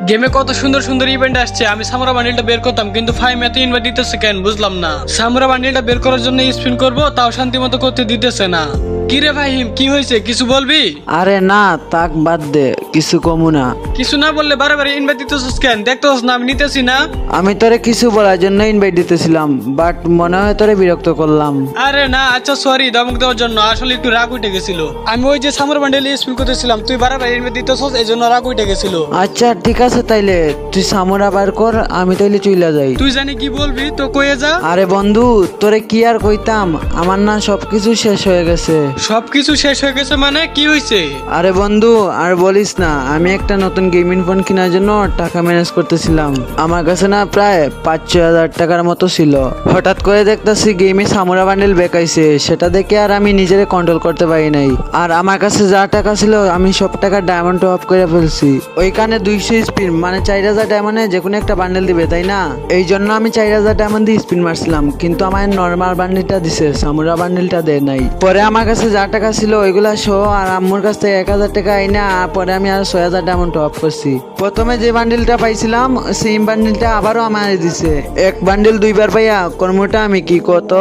গেমে কত সুন্দর সুন্দর ইভেন্ট আসছে, আমি সামুরা বান্ডিলটা বের করতাম কিন্তু ফাইম এত ইনভাইট দিতেছে কেন বুঝলাম না। সামুরা বান্ডিলটা বের করার জন্য স্পিন করব, তাও শান্তি মতো করতে দিতেছে না। কি রে ফাহিম, কি হয়েছে, কিছু বলবি? আরে না, তাক বাদ দে, কিছু কমু না। কিছু না বললে বারে বারে ইনভাইট দিতেছিস কেন? দেখতেছিস না আমি নিতেছি না? আমি তোরে কিছু বলার জন্য ইনভাইট দিতেছিলাম, বাট মনে হয় তোরে বিরক্ত করলাম। আরে না, আচ্ছা সরি ধমক দেওয়ার জন্য, আসলে একটু রাগ উঠে গেছিল। আমি ওই যে সামুরা বান্ডিল স্পিন করতেছিলাম, তুই বারে বারে ইনভাইট দিতেছিস, এই জন্য রাগ উঠে গেছিল। আচ্ছা ঠিক আছে, তাইলে তুই সামুরা বার কর, আমি তাইলে চইলা যাই। তুই জানি কি বলবি তো কয়ে যা। আরে বন্ধু, তোরে কি আর কইতাম, আমার না সবকিছু শেষ হয়ে গেছে। সবকিছু শেষ হয়ে গেছে মানে কি হয়েছে? আরে বন্ধু আর বলিস না, আমি একটা নতুন গেমিং ফোন কেনার জন্য টাকা ম্যানেজ করতেছিলাম। আমার কাছে না প্রায় 5-6 হাজার টাকার মতো ছিল। হঠাৎ করে দেখতেছি গেমে সামুরা বান্ডেল বেকাইছে, সেটা দেখে আর আমি নিজেরে কন্ট্রোল করতে পারি নাই। আর আমার কাছে যা টাকা ছিল আমি সব টাকা ডায়মন্ড টপ আপ করে ফেলছি। ওইখানে 200 স্পিন মানে 4000 ডায়মন্ডে যে কোনো একটা বান্ডেল দিবে, তাই না? এই জন্য আমি 4000 ডায়মন্ড দিয়ে স্পিন মারছিলাম, কিন্তু আমার নর্মাল বান্ডেলটা দিছে, সামুরা বান্ডেলটা দেয় নাই। পরে আমার কাছে যা টাকা ছিল ওইগুলা সহ আর আম্মুর কাছ থেকে 1000 টাকা আইনা পরে আমি আর 6000 ডায়মন্ড টপ করছি। প্রথমে যে বান্ডেলটা পাইছিলাম সেম বান্ডেলটা আবারও আমারে দিছে। এক বান্ডেল দুইবার পাইয়া কর্মটা আমি কি কত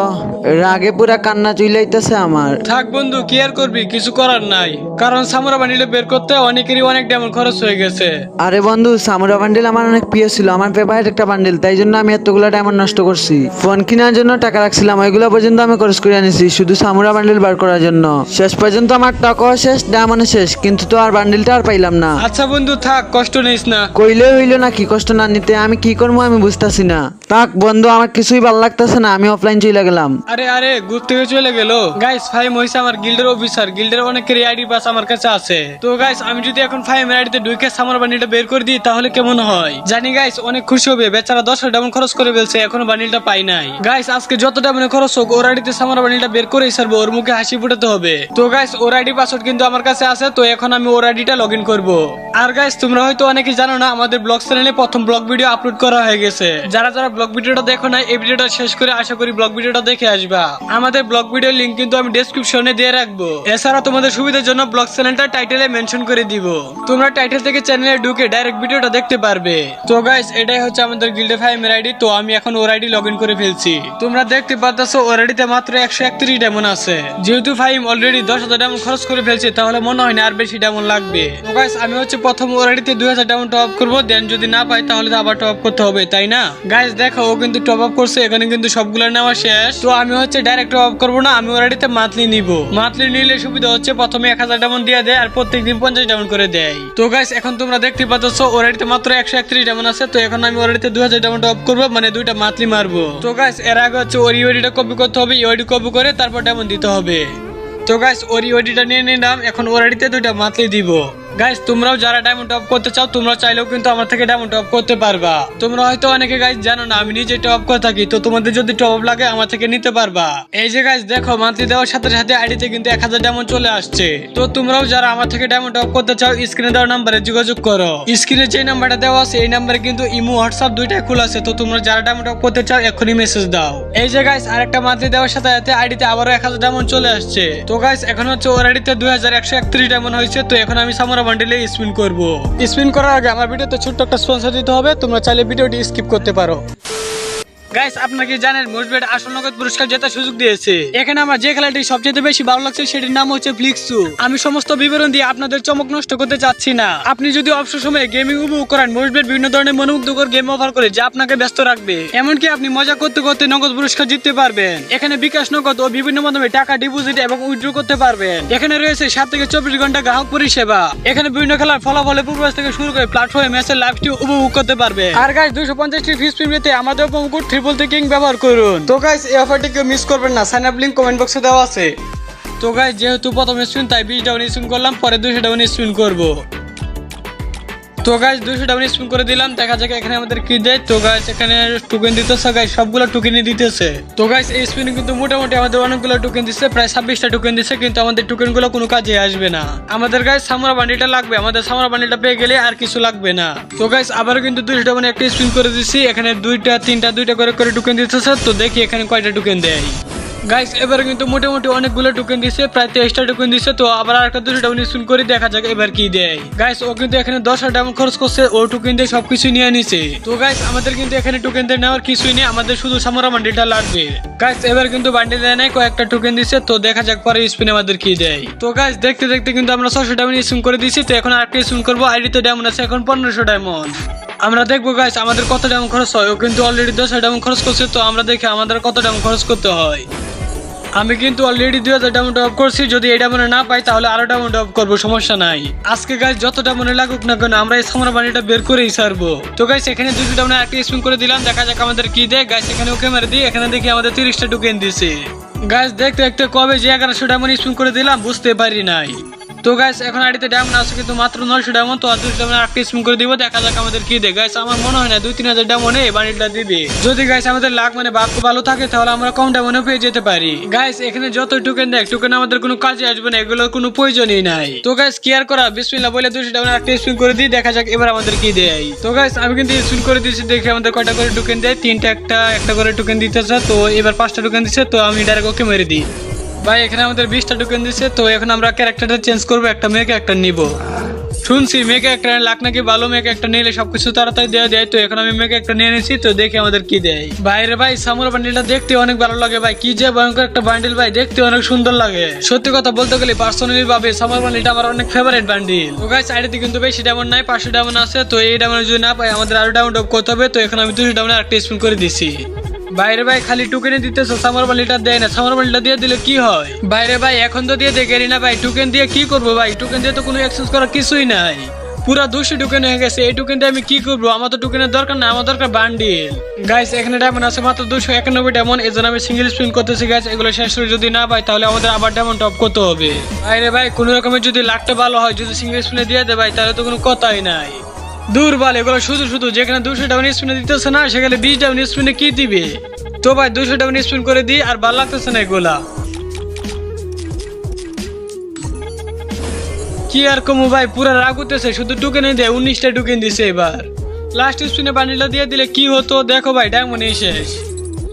রাগে পুরা কান্না চুইলাইতেছে আমার। থাক বন্ধু, কি আর করবি, কিছু করার নাই, কারণ সামুরা বান্ডিলটা বের করতে অনেকেরই অনেক ডায়মন্ড খরচ হয়ে গেছে। আরে বন্ধু, সামুরা বান্ডেল আমার অনেক প্রিয় ছিল, আমার ফেভারিট একটা বান্ডেল, তাই জন্য আমি এতগুলো ডায়মন্ড নষ্ট করছি। ফোন কেনার জন্য টাকা রাখছিলাম, ওইগুলো পর্যন্ত আমি খরচ করে আনিছি শুধু সামুরা বান্ডেল বার করার জন্য। শেষ পর্যন্ত আমার টাকাও শেষ, ডায়মন্ড শেষ, কিন্তু তো আর বান্ডেলটা আর পাইলাম না। আচ্ছা বন্ধু থাক, কষ্ট নিস না। কইলে হইলো না, কি কষ্ট না নিতে, আমি কি করবো আমি বুঝতাছি না। থাক বন্ধু, আমার কিছুই ভালো লাগতেছে না, আমি অফলাইন চলে গেলাম। আরে আরে, গ্রুপ থেকে চলে গেল। গাইস ফাইম হইছে আমার গিল্ডের অফিসার, গিল্ডের অনেকের আইডি পাস আমার কাছে আছে। তো গাইস আমি যদি এখন ফাইমের আইডিতে ঢুকে সামুরা বান্ডিলটা বের করে দিই তাহলে কেমন হয়? জানি গাইস অনেক খুশি হবে, বেচারা 10 ডায়মন্ড খরচ করে ফেলছে, এখনো বান্ডিলটা পাই নাই। গাইস আজকে যত ডায়মন্ড খরচ হোক ওর আইডিতে সামুরা বান্ডিলটা বের করেই ছাড়বো, ওর মুখে হাসি ফুটাতে হবে। তো গাইস ওর আইডি পাসওয়ার্ড কিন্তু আমার কাছে আছে, তো এখন আমি ওর আইডিটা লগ ইন করবো। আর গাইস তোমরা হয়তো অনেকেই জানো না, আমাদের ব্লগ চ্যানেলে প্রথম ব্লগ ভিডিও আপলোড করা হয়ে গেছে। যারা যারা ব্লগ ভিডিওটা দেখো না, এই ভিডিওটা শেষ করে আশা করি ব্লগ ভিডিওটা দেখে আসবা। আমাদের ব্লগ ভিডিও লিংক কিন্তু আমি ডেসক্রিপশনে দিয়ে রাখবো। এছাড়া তোমাদের সুবিধার জন্য ব্লগ চ্যানেলটা টাইটেলে মেনশন করে দিব, তোমরা টাইটেল থেকে চ্যানেলে ঢুকে ডাইরেক্ট ভিডিওটা দেখতে পারবে। তো গাইস এটাই হচ্ছে আমাদের গিল্ডে ফাইমের আইডি, তো আমি এখন ওর আইডি লগ ইন করে ফেলছি। তোমরা দেখতে পাচ্ছ ওর আইডিতে মাত্র 131 ডায়মন্ড আছে। যেহেতু ফাইম অলরেডি 10,000 ডায়মন্ড খরচ করে ফেলছে, তাহলে মনে হয় না আর বেশি ডায়মন্ড লাগবে। তো গাইস আমি হচ্ছে প্রথম ওর আইডিতে 2000 ডায়মন্ড টপ আপ করবো, দেন যদি না পাই তাহলে আবার টপ আপ করতে হবে, তাই না? গাইস দেখো ও কিন্তু টপ আপ করছে, এখানে কিন্তু সবগুলো নেওয়া শেষ। তো আমি হচ্ছে ডাইরেক্ট টপ আপ করবো না, আমি ওর আইডিতে মান্থলি নিব। মান্থলি নিলে সুবিধা হচ্ছে প্রথমে 1000 ডায়মন্ড দিয়ে দেয় আর প্রত্যেকদিন 50 ডায়মন্ড করে দেয়। তো গাইস এখন তোমরা দেখতে পাচ্ছ ওর আইডিতে মাত্র 131 ডায়মন্ড আছে, তো এখন আমি ওর আইডিতে 2000 ডায়মন্ড টপ করবো, মানে দুইটা মান্থলি মারবো। তো গাইস এর আগে হচ্ছে ওর ইউআইডিটা কপি করতে হবে, ইউআইডি কপি করে তারপর ডায়মন্ড দিতে হবে। তো গাইস ওর ইউআইডিটা নিয়ে নিলাম, এখন ওর আইডিতে দুইটা মান্থলি দিব। গাইস তোমরাও যারা ডায়মন্ড টপ করতে চাও তোমরা চাইলেও কিন্তু আমার থেকে ডায়মন্ড টপ করতে পারবা। তোমরা হয়তো অনেকে গাইস জানো না আমি নিজে টপ করে থাকি, তো তোমাদের যদি টপ আপ লাগে আমার থেকে নিতে পারবা। এই যে গাইস দেখো মান্থলি দেওয়ার সাথে সাথে আইডিতে কিন্তু 1000 ডায়মন্ড চলে আসছে। তো তোমরাও যারা আমার থেকে ডায়মন্ড টপ করতে চাও স্ক্রিনে দেওয়া নম্বরে যোগাযোগ করো। স্ক্রিনে যে নাম্বারটা দেওয়া আছে এই নাম্বারে কিন্তু ইমো হোয়াটসঅ্যাপ দুইটাই খোলা আছে, তো তোমরা যারা ডায়মন্ড টপ করতে চাও এখনই মেসেজ দাও। এই যে গাইস আরেকটা মান্থলি দেওয়ার সাথে সাথে আইডিতে আবারও 1000 ডায়মন্ড চলে আসছে। তো গাইস এখন হচ্ছে ওর আইডিতে 2131 ডায়মন্ড হয়েছে, তো এখন আমি সামুরা বান্ডেলে স্পিন করব। স্পিন করার আগে আমার ভিডিওতে ছোট্ট একটা স্পন্সর দিতে হবে, তোমরা চাইলে ভিডিওটি স্কিপ করতে পারো। গাইস আপনারা কি জানেন মোস্টবেট আসল নগদ পুরস্কার জেতার সুযোগ দিয়েছে। এখানে আমার যে খেলাটি সবচেয়ে বেশি ভালো লাগছে সেটির নাম হচ্ছে ফ্লিক্সু। আমি সমস্ত বিবরণ দিয়ে আপনাদের চমক নষ্ট করতে চাচ্ছি না। আপনি যদি অবসর সময়ে গেমিং উপভোগ করেন, মোস্টবেট বিভিন্ন ধরনের মনোমুগ্ধকর গেম অফার করে যা আপনাকে ব্যস্ত রাখবে। এমনকি আপনি মজা করতে করতে নগদ পুরস্কার জিততে পারবেন। এখানে বিকাশ নগদ ও বিভিন্ন মাধ্যমে টাকা ডিপোজিট এবং উইথড্র করতে পারবেন। এখানে রয়েছে 7 থেকে 24 ঘন্টা গ্রাহক পরিষেবা। এখানে বিভিন্ন খেলার ফলাফলের পূর্বাভাস থেকে শুরু করে প্ল্যাটফর্মে ম্যাচের লাইভ স্ট্রিম উপভোগ করতে পারবেন। আর গাইস 250টি ফ্রি স্পিন পেতে আমাদের প্রোমো ট্রিপল কিং ব্যবহার করুন। তো গাইস এই অফারটিকে মিস করবেন না, সাইন আপ লিংক কমেন্ট বক্সে দেওয়া আছে। তো গাইস যেহেতু প্রথম স্পিন তাই 20 ডাউন স্পিন করলাম, পরে 200 ডাউন স্পিন করব। তো গাইস 200 ডাউন স্পিন করে দিলাম, দেখা যাক এখানে আমাদের কি দেয়। তো গাইস এখানে টোকেন দিতেছে, গাইস সবগুলো টোকেনই দিতেছে। তো গাইস এই স্পিনে কিন্তু মোটামুটি আমাদের অনেকগুলো টোকেন দিচ্ছে, প্রায় 26টা টোকেন দিচ্ছে, কিন্তু আমাদের টোকেনগুলো কোনো কাজে আসবে না। আমাদের গাইস সামুরা বান্ডিলটা লাগবে, আমাদের সামুরা বান্ডিলটা পেয়ে গেলে আর কিছু লাগবে না। তো গাইস আবারও কিন্তু 200 ডাউন একটা স্পিন করে দিচ্ছি, এখানে 2টা 3টা 2টা করে টোকেন দিতেছে। তো দেখি এখানে কয়টা টোকেন দেয়। গাইস এবার কিন্তু মোটামুটি অনেকগুলো টোকেন দিছে, প্রায় 23টা টোকেন দিছে। তো আবার আরেকটা 2টা ডায়মন্ড স্পিন করে দেখা যাক এবার কি দেয়। গাইস ও কিন্তু এখানে 10,000 ডায়মন্ড খরচ করছে, ও টোকেন দিয়ে সবকিছু নিয়ে নিছে। তো গাইস আমাদের কিন্তু এখানে টোকেন দিয়ে নেওয়ার কিছুই নেই, আমাদের শুধু সামরা বান্ডিলটা লাগবে। গাইস এবার কিন্তু বান্ডিল দেয় নাই, কয়েকটা টোকেন দিছে। তো দেখা যাক পরে স্পিনে আমাদের কি দেয়। তো গাইস দেখতে দেখতে কিন্তু আমরা 600 ডায়মন্ড স্পিন করে দিছি। তো এখন আরেকটা স্পিন করবো। আইডিতে ডায়মন্ড আছে এখন 1500 ডায়মন্ড। আমরা দেখবো গাইস আমাদের কত ডায়মন্ড খরচ হয়। ও কিন্তু অলরেডি 10,000 ডায়মন্ড খরচ করছে। তো আমরা দেখি আমাদের কত ডায়মন্ড খরচ করতে হয়। আমি কিন্তু অলরেডি 2000 ডায়মন্ড অফ করছি, যদি এই ডায়মন্ড না পাই তাহলে আরো ডায়মন্ড অফ করবো, সমস্যা নাই। আজকে গাইস যত ডায়মন্ড লাগুক না কেন আমরা এই সামরা বানিটা বের করেই ছাড়বো। তো গাইস এখানে 2টা ডায়মন্ড একটা স্পিন করে দিলাম, দেখা যাক আমাদের কি দেয়। গাইস এখানে ওকে মেরে দিই, এখানে দেখি আমাদের 30টা টোকেন দিছে। গাইস দেখতে দেখতে কবে যে 1100 ডায়মন্ড স্পিন করে দিলাম বুঝতে পারি নাই। তো গাইস এখন আইডিতে ডায়মন্ড আছে কিন্তু মাত্র 900 ডায়মন্ড। তো আর 200 ডায়মন্ড একটা স্পিন করে দিব, দেখা যাক আমাদের কি দেয়। গাইস আমার মনে হয় না 2-3000 ডায়মন্ডে এই বান্ডিলটা দিবে। যদি গাইস আমাদের লাক মানে ভাগ্য ভালো থাকে তাহলে আমরা কম ডায়মন্ডে পেয়ে যেতে পারি। গাইস এখানে যত টোকেন দেয় টোকেন আমাদের কোনো কাজে আসবে না, এগুলোর কোনো প্রয়োজনই নাই। তো গাইস কেয়ার করা বিসমিল্লাহ বলে 200 ডায়মন্ড একটা স্পিন করে দিই, দেখা যাক এবার আমাদের কি দেয়। তো গাইস আমি কিন্তু স্পিন করে দিয়েছি, দেখি আমাদের কয়টা করে টোকেন দেয়। 3টা একটা করে টোকেন দিতেছে। তো এবার 5টা টোকেন দিচ্ছে। তো আমি ডাইরেক্ট ওকে মেরে দিই। ভাই এখানে আমাদের 20টা টোকেন দিচ্ছে। তো এখন আমরা ক্যারেক্টারটা চেঞ্জ করবো, একটা মেয়ে একটা নিব। শুনছি মেয়েকে একটা লাখ নাকি ভালো, মেয়েকে একটা নিলে সবকিছু তাড়াতাড়ি দেওয়া যায়। তো এখন আমি মেয়েকে একটা নিয়ে নিয়েছি। তো দেখি আমাদের কি দেয়। বাইরে ভাই সামুরা বান্ডিলটা দেখতে অনেক ভালো লাগে ভাই, কি যে ভয়ঙ্কর একটা বান্ডিল ভাই, দেখতে অনেক সুন্দর লাগে। সত্যি কথা বলতে গেলে পার্সোনালি ভাবে সামুরা বান্ডিলটা আমার অনেক ফেভারিট বান্ডিল। তো গাইস আইডিতে কিন্তু বেশি ডায়মন্ড নাই, 500 ডায়মন্ড আছে। তো এই ডায়মন্ড যদি না পাই আমাদের আরো ডায়মন্ড অফ করতে হবে। তো এখন আমি 200 ডায়মন্ড একটা স্পিন করে দিছি। বাইরে ভাই খালি টোকেনে দিতেছে, সামার বান্ডিলটা দেয় না। সামার বান্ডিলটা দিয়ে দিলে কি হয়? বাইরে ভাই এখন তো দিয়ে দেখেনি না ভাই, টোকেন দিয়ে কি করবো ভাই? টোকেন দিয়ে তো কোনো এক্সচেঞ্জ করার কিছুই নাই, পুরা 200 টোকেন হয়ে গেছে। এই টোকেন দিয়ে আমি কি করবো? আমার তো টোকেনের দরকার না, আমার দরকার বান্ডিল। গাইস এখানে ডায়মন্ড আছে মাত্র 291 ডায়মন্ড, এজন্য আমি সিঙ্গেল স্পিন করতেছি। গাইস এগুলো শেষ করে যদি না পাই তাহলে আমাদের আবার ডায়মন্ড টপ করতে হবে। বাইরে ভাই কোনো রকমের যদি লাখটা ভালো হয়, যদি সিঙ্গেল স্পিনে দিয়ে দেয় ভাই তাহলে তো কোনো কথাই নাই। দূর বল এগুলো শুধু শুধু, যেখানে 200 ডায়মন্ড স্পিনে দিতেছে না সেখানে 20 ডায়মন্ড স্পিনে কি দিবে? তো ভাই 200 ডায়মন্ড স্পিন করে দিই, আর ভালো লাগতেছে না এগুলা। কি আর কমু ভাই, পুরা রাগ উঠতেছে, শুধু টোকেন দেয়। 19টা টোকেন দিছে। এবার লাস্ট স্পিনে বান্ডিলটা দিয়ে দিলে কি হতো দেখো ভাই, ডায়মন্ড শেষ।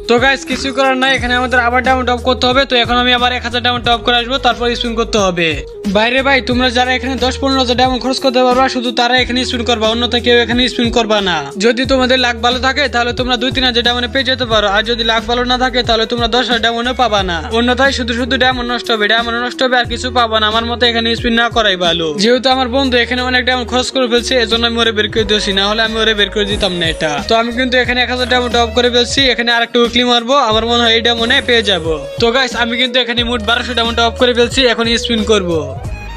তো গাইস কিছু করার নাই, এখানে আমাদের আবার ডায়মন্ড টপ করতে হবে। তো এখন আমি আবার 1000 ডায়মন্ড টপ করে আসবো, তারপর স্পিন করতে হবে। বাইরে ভাই তোমরা যারা এখানে 10-15 ডায়মন্ড খরচ করতে পারবা শুধু তারা এখানে স্পিন করবা, অন্যথা কেউ এখানে স্পিন করবা না। যদি তোমাদের লাক ভালো থাকে তাহলে তোমরা 2-3000 ডায়মন্ড পেয়ে যেতে পারো, আর যদি লাক ভালো না থাকে তাহলে তোমরা 10,000 ডায়মন্ড পাবা না। অন্যথায় শুধু শুধু ডায়মন্ড নষ্ট হবে, ডায়মন্ড নষ্ট হবে, আর কিছু পাবা না। আমার মতে এখানে স্পিন না করাই ভালো। যেহেতু আমার বন্ধু এখানে অনেক ডায়মন্ড খরচ করে ফেলছে, এজন্য আমি ওরে বের করে দিয়েছি, না হলে আমি ওরে বের করে দিতাম না এটা। তো আমি কিন্তু এখানে 1000 ডায়মন্ড টপ করে ফেলছি, এখানে আরেকটা উইকলি মারবো, আমার মনে হয় এই ডায়মন্ডে পেয়ে যাবো। তো গাইস আমি কিন্তু এখানে মোট 1200 ডায়মন্ড টপ করে ফেলছি, এখন স্পিন করবো।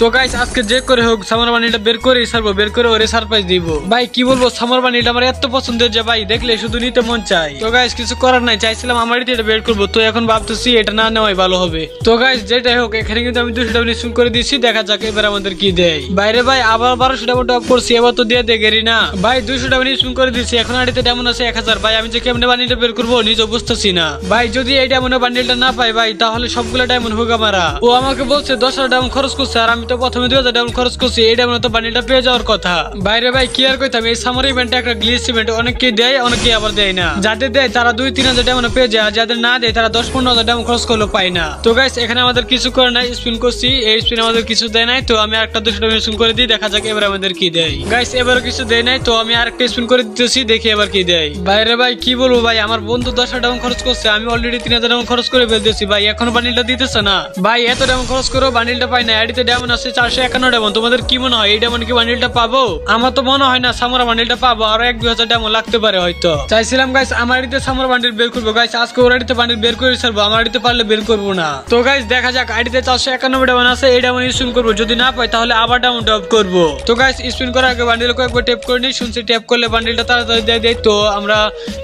তো গাইস আজকে যে করে হোক সামার বানিটা বের করে ছাড়বো, বের করে ওরে সারপ্রাইজ দিব। ভাই কি বলবো, সামার বানিটা আমার এত পছন্দের যে ভাই দেখলে শুধু নিতে মন চাই। তো গাইস কিছু করার নাই, চাইছিলাম আমারই এটা বের করবো, তো এখন ভাবতেছি এটা না নেওয়াই ভালো হবে। তো গাইস যেটাই হোক এখানে কিন্তু আমি 200 ডায়মন্ড স্পিন করে দিয়েছি, দেখা যাক এবার আমাদের কি দেয়। বাইরে ভাই আবার 1200 ডায়মন্ড টপ করছি, এবার তো দিয়ে গেরি না ভাই। 200 ডায়মন্ড স্পিন করে দিয়েছি, এখন আড়িতে ডায়মন্ড আছে 1000। ভাই আমি যে কেমনে বান্ডিলটা বের করবো নিজে বুঝতেছি না ভাই। যদি এই ডায়মন্ড বান্ডিলটা না পাই ভাই তাহলে সবগুলো ডায়মন্ড হোক আমারা। ও আমাকে বলছে 10,000 ডায়মন্ড খরচ করছে, আর আমি তো প্রথমে 2000 ডায়মন্ড খরচ করছি, এই ডায়মন্ড তো বান্ডিলটা পেয়ে যাওয়ার কথা। বাইরে ভাই কি আর কইতাম, এই সামার ইভেন্টে একটা গ্লিচ ইভেন্ট, অনেকে দেয় অনেকে আবার দেয় না। যাদের দেয় তারা 2-3000 ডায়মন্ড পেয়ে যায়, আর যাদের না দেয় তারা 10-15,000 ডায়মন্ড খরচ করলেও পায় না। তো গাইস এখানে আমাদের কিছু করে নাই, স্পিন করছি, এই স্পিন আমাদের কিছু দেয় নাই। তো আমি আরেকটা 200 ডায়মন্ড স্পিন করে দিই, দেখা যাক এবার আমাদের কি দেয়। গাইস এবারও কিছু দেয় নাই, তো আমি আরেকটা স্পিন করে দিতেছি, দেখি এবার কি দেয়। বাইরে ভাই কি বলবো ভাই, আমার বন্ধু 10,000 ডায়মন্ড খরচ করছে, আমি অলরেডি 3000 ডায়মন্ড খরচ করে ফেলতেছি ভাই, এখনো বান্ডিলটা দিতেছে না ভাই। এত ডায়মন্ড খরচ করো বান্ডিলটা পাই না, আইডিতে ডায়মন্ড আছে 451 ডায়মন্ড। তোমাদের কি মনে হয় এই ডায়মন্ড কি বান্ডিলটা পাবো? আমার তো মনে হয় না সামরা বান্ডিলটা পাবো, আরো 1-2 হাজার ডায়মন্ড লাগতে পারে হয়তো। চাইছিলাম গাইস আমার আইডিতে সামরা বান্ডিল বের করবো, গাইস আজকে ওর আইডিতে বান্ডিল বের করে ছাড়বো, আমার আইডিতে পারলে বের করবো না। তো গাইস দেখা যাক, আইডিতে 491 ডায়মন্ড আছে, এই ডায়মন্ড স্পিন করবো, যদি না পাই তাহলে আবার ডায়মন্ড টপ করবো। তো গাইস স্পিন করার আগে বান্ডিল কয়েকবার ট্যাপ করে নিই, শুনছি ট্যাপ করলে বান্ডিলটা তাড়াতাড়ি দেয়। তো আমরা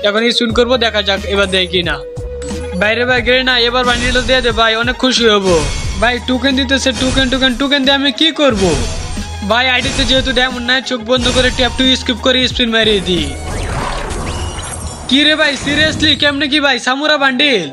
এখন স্পিন করবো, দেখা যাক এবার দেয় কিনা। বাইরে ভাই গেলে না, এবার বান্ডিলটা দিয়ে দে ভাই, অনেক খুশি হবো ভাই। টোকেন দিতেছে, টোকেন দিয়ে আমি কি করবো ভাই? আইডিতে যেহেতু ডায়মন্ড নাই, চোখ বন্ধ করে ট্যাপ টু স্কিপ করে স্পিন মারিয়ে দিই। কি রে ভাই সিরিয়াসলি কেমনে কি ভাই সামুরা বান্ডিল?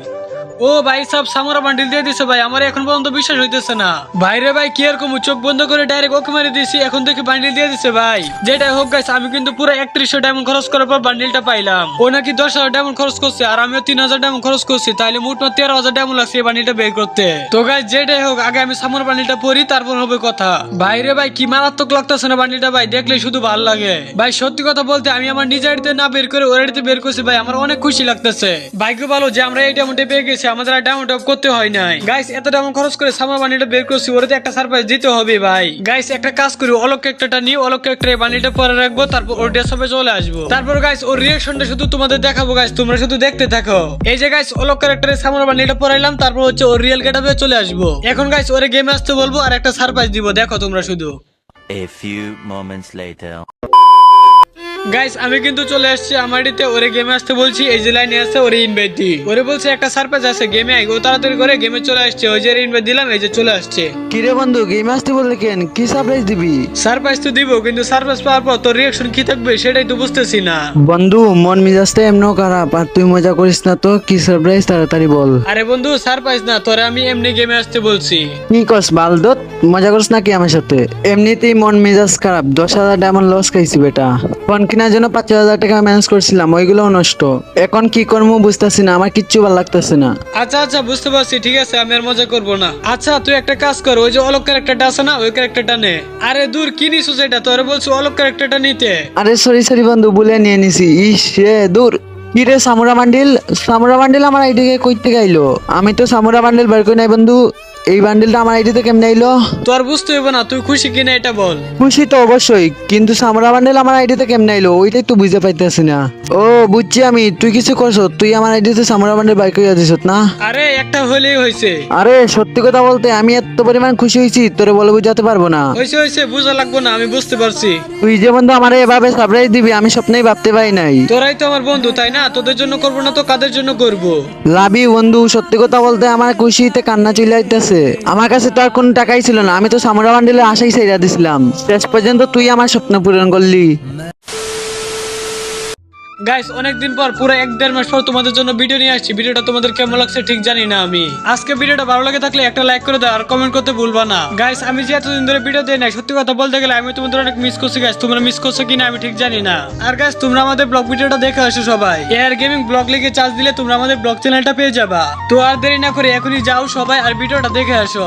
ও ভাই সব সামরা বান্ডিল দিয়ে দিছে ভাই, আমার এখন পর্যন্ত বিশ্বাস হইতেছে না। ভাইরে ভাই কি আর কম, চোখ বন্ধ করে ডাইরেক্ট ওকে মারি দিয়েছি, এখন দেখি বান্ডিল দিয়ে দিছে ভাই। যেটাই হোক গাইস, আমি কিন্তু পুরো 3100 ডায়মন্ড খরচ করার পর বান্ডিলটা পাইলাম। ও নাকি 10,000 ডায়মন্ড খরচ করছে আর আমিও 3,000 ডায়মন্ড খরচ করছি, তাইলে মোট 13,000 ডায়মন্ড লাগছে এই বান্ডিলটা বের করতে। তো গাইস যেটাই হোক, আগে আমি সামরা বান্ডিলটা পরি, তারপর হবে কথা। ভাইরে ভাই কি মারাত্মক লাগতেছে না বান্ডিলটা ভাই, দেখলে শুধু ভালো লাগে ভাই। সত্যি কথা বলতে আমি আমার নিজের আইডিতে না বের করে ওর আইডিতে বের করছি ভাই, আমার অনেক খুশি লাগতেছে। ভাগ্য ভালো যে আমরা এই ডায়মন্ডে পেয়ে গেছি, আমাদের আর ডায়মন্ড অফ করতে হয় নাই। গাইস এত ডায়মন্ড খরচ করে সামরা বান্ডিলটা বের করছি, ওরতে একটা সারপ্রাইজ দিতে হবে ভাই। গাইস একটা কাজ করি, অলক ক্যারেক্টারটা নিয়ে অলক ক্যারেক্টার এই বান্ডিলটা পরে রাখবো, তারপর ওর ডেস্কটপে চলে আসবো। তারপর গাইস ওর রিঅ্যাকশনটা শুধু তোমাদের দেখাবো গাইস, তোমরা শুধু দেখতে থাকো। এই যে গাইস অলক ক্যারেক্টারের সামরা বান্ডিলটা পরাইলাম, তারপর হচ্ছে ওর রিয়েল গেটআপে চলে আসবো। এখন গাইস ওরে গেমে আসতে বলবো আর একটা সারপ্রাইজ দিব, দেখো তোমরা শুধু। A few moments later. Guys আমি কিন্তু চলে আসছি আমার আইডিতে, ওরে গেমে আসতে বলছি, এই যে লাইনে আছে ওরে ইনভাইট দি। ওরে বলছে একটা সারপ্রাইজ আছে গেমে আই, ও তাড়াতাড়ি করে গেমে চলে আসছে। ওই যে ইনভাইট দিলাম, এই যে চলে আসছে। কিরে বন্ধু গেম আসতে বললে কেন, কি সারপ্রাইজ দিবি? সারপ্রাইজ তো দিব, কিন্তু সারপ্রাইজ পাওয়ার পর তোর রিঅ্যাকশন কি থাকবে সেটাই তো বুঝতেছি না। বন্ধু মন মেজাজটা এমনও খারাপ, আর তুই মজা করিস না তো, কি সারপ্রাইজ তাড়াতাড়ি বল। আরে বন্ধু সারপ্রাইজ না, তোরে আমি এমনি গেমে আসতে বলছি। কি কস বালদত, মজা করিস নাকি আমার সাথে? এমনিতেই মন মেজাজ খারাপ, 10,000 ডায়মন্ড লস খাইছি বেটা। ফোন কেনার জন্য 5,000 টাকা ম্যানেজ করছিলাম, ওইগুলোও নষ্ট। এখন কি করবো বুঝতেছি না, আমার কিচ্ছু ভালো লাগতেছে না। আচ্ছা আচ্ছা বুঝতে পারছি, ঠিক আছে আমি আর মজা করবো না। আচ্ছা তুই একটা কাজ কর, ওই যে অলক ক্যারেক্টারটা আছে না, ওই ক্যারেক্টারটা নে। আরে দূর কি নিছু, সেটা তোরে বলছি অলক ক্যারেক্টারটা নিতে। আরে সরি বন্ধু, ভুলে নিয়ে নিছি। ইস রে দূর। কি রে সামুরা বান্ডিল আমার আইডিকে কইতে গাইলো? আমি তো সামুরা বান্ডিল বের করি নাই বন্ধু, এই বান্ডিলটা আমার আইডিতে কেমনে আইলো? তোর বুঝতে হইব না, তুই খুশি কিনা এটা বল। খুশি তো অবশ্যই, কিন্তু সামরা বান্ডেল আমার আইডিতে কেমনে আইলো ওইটাই তো বুঝতে পাইতেছি না। ও বুঝছি আমি, তুই কিছু করছ, তুই আমার আইডিতে সামরা বান্ডেল বাইক করে দিছ না? আরে একটা হলেই হয়েছে। আরে সত্যি কথা বলতে আমি এত পরিমাণ খুশি হয়েছি, তোরে বলে বুঝাতে পারবো না। হয়েছে হয়েছে, বুঝা লাগবো না, আমি বুঝতে পারছি। তুই যে বন্ধু আমার এভাবে সারপ্রাইজ দিবি আমি স্বপ্নেই ভাবতে পারি নাই। তোরাই তো আমার বন্ধু তাই না, তোদের জন্য করবো না তো কাদের জন্য করবো? লাভি বন্ধু, সত্যি কথা বলতে আমার খুশিতে কান্না চলে আইতেছে। আমার কাছে তো আর কোনো টাকাই ছিল না, আমি তো সামরা বান্ডেলের আশাই ছেড়ে দিছিলাম, শেষ পর্যন্ত তুই আমার স্বপ্ন পূরণ করলি। গাইস অনেকদিন পর পুরো 1-1.5 মাস পর তোমাদের জন্য ভিডিও নিয়ে আসছি। ভিডিওটা তোমাদের কেমন লাগছে ঠিক জানি না আমি। আজকে ভিডিওটা ভালো লাগে থাকলে একটা লাইক করে দাও আর কমেন্ট করতে ভুলবা না। গাইস আমি যে এতদিন ধরে ভিডিও দেই না, সত্যি কথা বলতে গেলে আমি তোমাদের অনেক মিস করছি গাইস, তোমরা মিস করছো কিনা আমি ঠিক জানি না। আর গাইস তোমরা আমাদের ব্লগ ভিডিওটা দেখে আসো সবাই, এআর গেমিং ব্লগ লিখে চার্জ দিলে তোমরা আমাদের ব্লগ চ্যানেলটা পেয়ে যাবা। তো আর দেরি না করে এখনই যাও সবাই আর ভিডিওটা দেখে আসো।